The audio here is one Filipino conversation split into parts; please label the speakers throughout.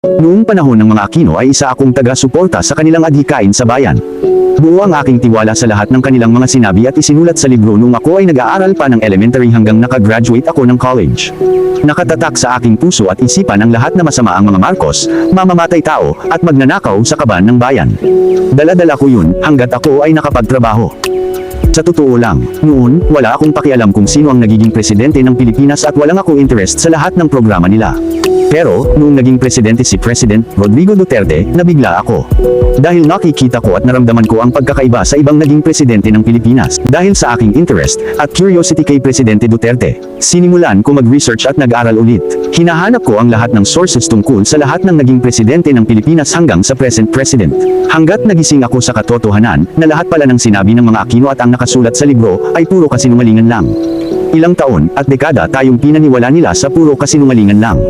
Speaker 1: Noong panahon ng mga Aquino ay isa akong taga-suporta sa kanilang adhikain sa bayan. Buo ang aking tiwala sa lahat ng kanilang mga sinabi at isinulat sa libro noong ako ay nag-aaral pa ng elementary hanggang nakagraduate ako ng college. Nakatatak sa aking puso at isipan ang lahat na masama ang mga Marcos, mamamatay tao, at magnanakaw sa kaban ng bayan. Dala-dala ko yun hanggat ako ay nakapagtrabaho. Sa totoo lang, noon, wala akong pakialam kung sino ang nagiging presidente ng Pilipinas at walang akong interest sa lahat ng programa nila. Pero, noong naging presidente si President Rodrigo Duterte, nabigla ako. Dahil nakikita ko at naramdaman ko ang pagkakaiba sa ibang naging presidente ng Pilipinas. Dahil sa aking interest at curiosity kay Presidente Duterte, sinimulan ko mag-research at nag-aral ulit. Hinahanap ko ang lahat ng sources tungkol sa lahat ng naging presidente ng Pilipinas hanggang sa present president. Hanggat nagising ako sa katotohanan na lahat pala ng sinabi ng mga Aquino at ang nakasulat sa libro ay puro kasinungalingan lang. Ilang taon at dekada tayong pinaniwala nila sa puro kasinungalingan lang.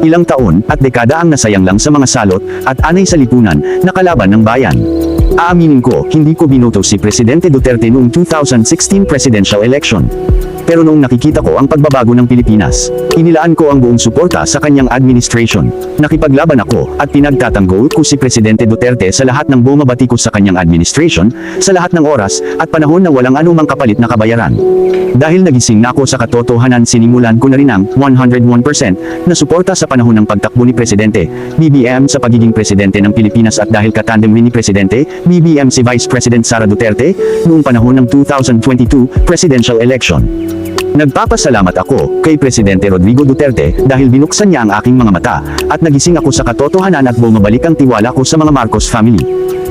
Speaker 1: Ilang taon at dekada ang nasayang lang sa mga salot at anay sa lipunan na kalaban ng bayan. Aaminin ko, hindi ko binoto si Presidente Duterte noong 2016 presidential election. Pero noong nakikita ko ang pagbabago ng Pilipinas, inilaan ko ang buong suporta sa kanyang administration. Nakipaglaban ako at pinagtatanggol ko si Presidente Duterte sa lahat ng bumabati ko sa kanyang administration, sa lahat ng oras at panahon na walang anumang kapalit na kabayaran. Dahil nagising na ako sa katotohanan, sinimulan ko na rin ang 101% na suporta sa panahon ng pagtakbo ni Presidente BBM sa pagiging presidente ng Pilipinas at dahil katandem rin ni Presidente BBM si Vice President Sara Duterte noong panahon ng 2022 presidential election. Nagpapasalamat ako kay Presidente Rodrigo Duterte dahil binuksan niya ang aking mga mata at nagising ako sa katotohanan at bumabalik ang tiwala ko sa mga Marcos family.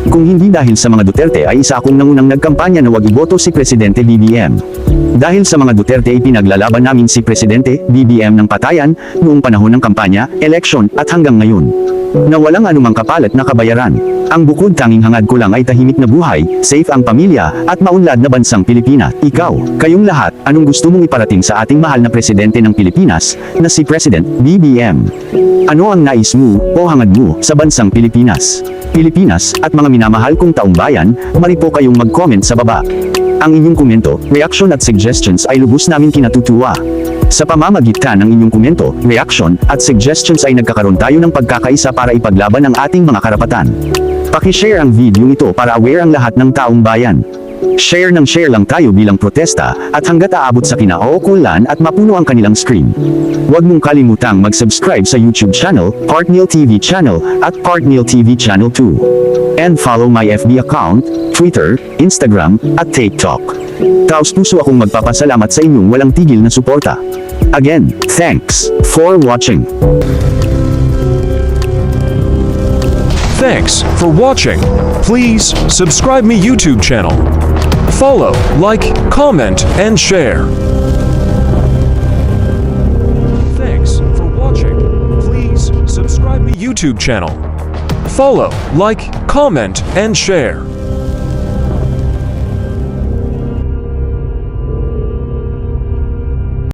Speaker 1: Kung hindi dahil sa mga Duterte ay isa akong nangunang nagkampanya na wag iboto si Presidente BBM. Dahil sa mga Duterte ay pinaglalaban namin si Presidente BBM ng patayan noong panahon ng kampanya, eleksyon at hanggang ngayon. Na walang anumang kapalit na kabayaran. Ang bukod tanging hangad ko lang ay tahimik na buhay, safe ang pamilya, at maunlad na bansang Pilipinas. Ikaw, kayong lahat, anong gusto mong iparating sa ating mahal na Presidente ng Pilipinas, na si President BBM? Ano ang nais mo o hangad mo sa bansang Pilipinas? Pilipinas at mga minamahal kong taong bayan, mari po kayong mag-comment sa baba. Ang inyong komento, reaction at suggestions ay lubos namin kinatutuwa. Sa pamamagitan ng inyong komento, reaction, at suggestions ay nagkakaroon tayo ng pagkakaisa para ipaglaban ang ating mga karapatan. Paki-share ang video ito para aware ang lahat ng taong bayan. Share ng share lang tayo bilang protesta at hanggat aabot sa kinauukulan at mapuno ang kanilang screen. Huwag mong kalimutang mag-subscribe sa YouTube channel, Partneil TV channel, at Partneil TV channel 2. And follow my FB account, Twitter, Instagram, at TikTok. Taos-puso akong magpapasalamat sa inyong walang tigil na suporta. Again, thanks for watching.
Speaker 2: Thanks for watching. Please subscribe me YouTube channel. Follow, like, comment, and share. Thanks for watching. Please subscribe me YouTube channel. Follow, like, comment, and share.